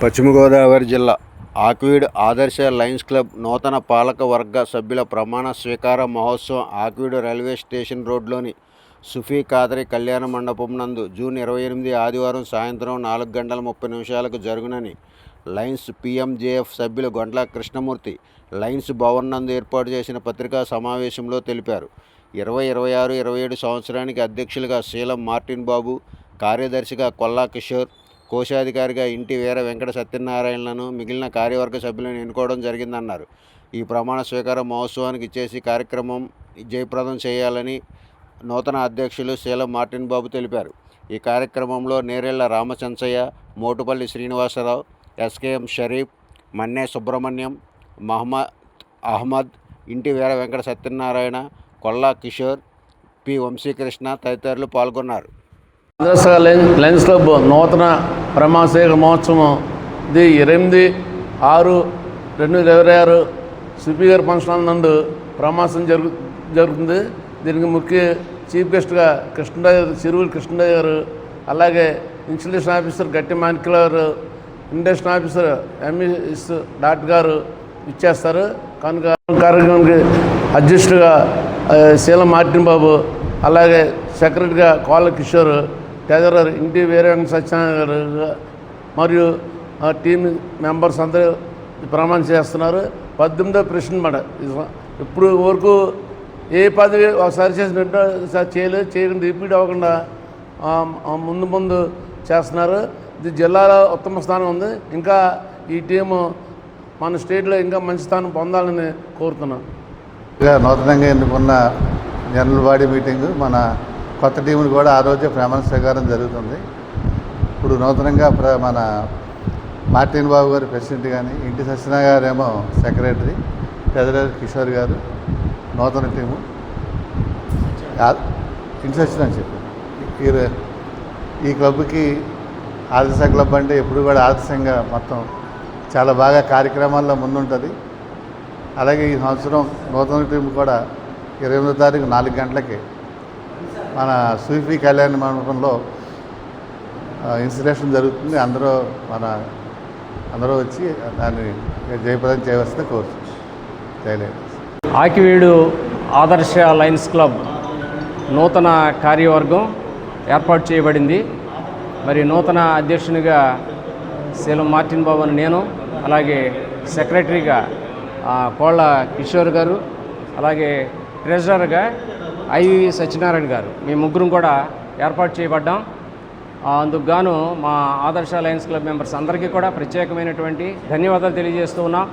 పశ్చిమ గోదావరి జిల్లా ఆక్వీడ్ ఆదర్శ లయన్స్ క్లబ్ నూతన పాలక వర్గ సభ్యుల ప్రమాణ స్వీకార మహోత్సవం ఆక్వీడ్ రైల్వే స్టేషన్ రోడ్లోని సుఫీ ఖాద్రీ కళ్యాణ మండపం నందు జూన్ 28 ఆదివారం సాయంత్రం 4:30 జరుగునని లయన్స్ పీఎంజేఎఫ్ సభ్యులు గొంట్ల కృష్ణమూర్తి లయన్స్ భవన్ నందు ఏర్పాటు చేసిన పత్రికా సమావేశంలో తెలిపారు. 2026-27 సంవత్సరానికి అధ్యక్షులుగా శీలం మార్టిన్ బాబు, కార్యదర్శిగా కొల్లా కిషోర్, కోశాధికారిగా ఇంటి వీర వెంకట సత్యనారాయణలను మిగిలిన కార్యవర్గ సభ్యులను ఎన్నుకోవడం జరిగిందన్నారు. ఈ ప్రమాణ స్వీకార మహోత్సవానికి ఇచ్చేసి కార్యక్రమం జయప్రదం చేయాలని నూతన అధ్యక్షులు శీలం మార్టిన్ బాబు తెలిపారు. ఈ కార్యక్రమంలో నేరేళ్ల రామచంచయ్య, మోటుపల్లి శ్రీనివాసరావు, ఎస్కేఎం షరీఫ్, మన్నే సుబ్రహ్మణ్యం, మహమ్మద్ అహ్మద్, ఇంటి వీర వెంకట సత్యనారాయణ, కొల్లా కిషోర్, పి వంశీకృష్ణ తదితరులు పాల్గొన్నారు. ఆదర్శ లయన్స్ క్లబ్ నూతన ప్రమాణ స్వీకార మహోత్సవం 8/6/2026 సుఫీ గారి ఫంక్షన్ హాల్ నందు ప్రమాణం జరుగుతుంది. దీనికి ముఖ్య చీఫ్ గెస్ట్గా చిరువులు కృష్ణరాజు గారు, అలాగే ఇన్స్టలేషన్ ఆఫీసర్ గట్టి మాణిక్య గారు, ఇండస్ట్రియల్ ఆఫీసర్ ఎంఈఎస్ డాక్టర్ గారు ఇచ్చేస్తారు. కనుక కార్యక్రమానికి అధ్యక్షుడిగా శీలం మార్టిన్ బాబు, అలాగే సెక్రటరీగా కొల్లా కిషోర్, ట్రెజరర్ ఇంటి వీర వెంకట సత్యనారాయణ గారు మరియు టీం మెంబర్స్ అందరూ ప్రమాణం చేస్తున్నారు. 18వ ప్రెసిడెంట్ మాట ఇప్పుడు వరకు ఏ పదవి ఒకసారి చేసినట్టు చేయకుండా రిపీట్ అవ్వకుండా ముందు చేస్తున్నారు. ఇది జిల్లాలో ఉత్తమ స్థానం ఉంది. ఇంకా ఈ టీము మన స్టేట్లో ఇంకా మంచి స్థానం పొందాలని కోరుతున్నాం. నూతనంగా ఎన్నుకున్న జనరల్ బాడీ మీటింగు మన కొత్త టీములు కూడా ఆ రోజే ప్రమాణ స్వీకారం జరుగుతుంది. ఇప్పుడు నూతనంగా మన మార్టిన్ బాబు గారు ప్రెసిడెంట్, కానీ ఇంటి సత్యనారాయణ గారు ఏమో సెక్రటరీ, ట్రెజరర్ కిషోర్ గారు నూతన టీము. ఇంటి సత్యనారాయణ చెప్పి ఈ క్లబ్కి ఆదర్శ క్లబ్ అంటే ఎప్పుడు కూడా ఆదర్శంగా మొత్తం చాలా బాగా కార్యక్రమాల్లో ముందుంటుంది. అలాగే ఈ సంవత్సరం నూతన టీం కూడా 28వ తారీఖు 4 గంటలకి మన సుఫీ కళ్యాణ మండపంలో ఇన్స్టలేషన్ జరుగుతుంది. అందరూ వచ్చి దాన్ని జయప్రదం చేయవలసిన కోరుతున్నాను. ఆక్వీడు ఆదర్శ లయన్స్ క్లబ్ నూతన కార్యవర్గం ఏర్పాటు చేయబడింది. మరి నూతన అధ్యక్షునిగా శీలం మార్టిన్ బాబు అని నేను, అలాగే సెక్రటరీగా కోళ్ళ కిషోర్ గారు, అలాగే ట్రెజరర్గా ఐవి సత్యనారాయణ గారు, మీ ముగ్గురం కూడా ఏర్పాటు చేయబడ్డాం. అందుకు గాను మా ఆదర్శ లయన్స్ క్లబ్ మెంబర్స్ అందరికీ కూడా ప్రత్యేకమైనటువంటి ధన్యవాదాలు తెలియజేస్తూ ఉన్నాం.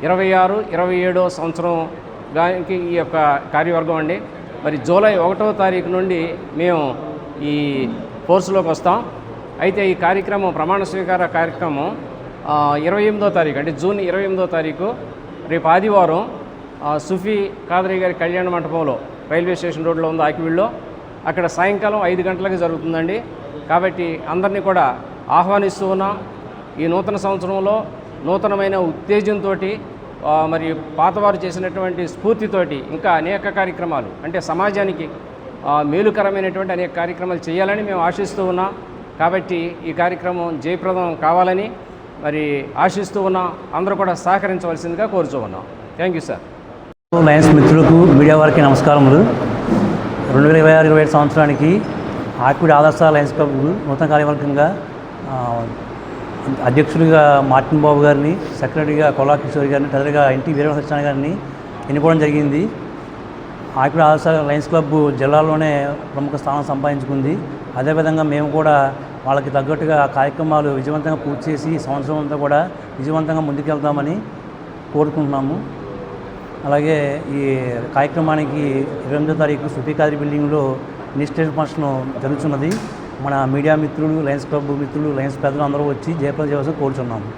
26-27 సంవత్సరంకి ఈ యొక్క కార్యవర్గం అండి. మరి జూలై 1వ తారీఖు నుండి మేము ఈ కోర్సులోకి వస్తాం. అయితే ఈ కార్యక్రమం ప్రమాణ స్వీకార కార్యక్రమం 28వ తారీఖు అంటే జూన్ 28వ తారీఖు రేపు ఆదివారం సుఫీ ఖాద్రీ గారి కళ్యాణ మండపంలో రైల్వే స్టేషన్ రోడ్లో ఉంది ఆక్వీడ్లో. అక్కడ సాయంకాలం 5 గంటలకు జరుగుతుందండి. కాబట్టి అందరినీ కూడా ఆహ్వానిస్తూ ఉన్నాం. ఈ నూతన సంవత్సరంలో నూతనమైన ఉత్తేజంతో మరి పాతవారు చేసినటువంటి స్ఫూర్తితోటి ఇంకా అనేక కార్యక్రమాలు అంటే సమాజానికి మేలుకరమైనటువంటి అనేక కార్యక్రమాలు చేయాలని మేము ఆశిస్తూ ఉన్నాం. కాబట్టి ఈ కార్యక్రమం జయప్రదం కావాలని మరి ఆశిస్తూ ఉన్నాం. అందరూ కూడా సహకరించవలసిందిగా కోరుతూ ఉన్నాం. Thank you sir. లయన్స్ మిత్రులకు, మీడియా వారికి నమస్కారములు. 2026-27 సంవత్సరానికి ఆక్వీడ్ ఆదర్శ లయన్స్ క్లబ్ నూతన కార్యవర్గంగా అధ్యక్షుడిగా మార్టిన్ బాబు గారిని, సెక్రటరీగా కొల్లా కిషోర్ గారిని, ట్రెజరర్గా ఇంటి వీర సత్యనారాయణ గారిని ఎన్నుకోవడం జరిగింది. ఆక్వీడ్ ఆదర్శ లయన్స్ క్లబ్ జిల్లాలోనే ప్రముఖ స్థానం సంపాదించుకుంది. అదేవిధంగా మేము కూడా వాళ్ళకి తగ్గట్టుగా కార్యక్రమాలు విజయవంతంగా పూర్తి చేసి ఈ సంవత్సరం అంతా కూడా విజయవంతంగా ముందుకెళ్తామని కోరుకుంటున్నాము. అలాగే ఈ కార్యక్రమానికి 28వ తారీఖు సుఫీ ఖాద్రీ బిల్డింగ్లో ఇన్స్టలేషన్ ఫంక్షన్ జరుగుతున్నది. మన మీడియా మిత్రులు, లయన్స్ క్లబ్ మిత్రులు, లయన్స్ పెద్దలు అందరూ వచ్చి జయప్రదం చేయవలసి కోరుచున్నాము.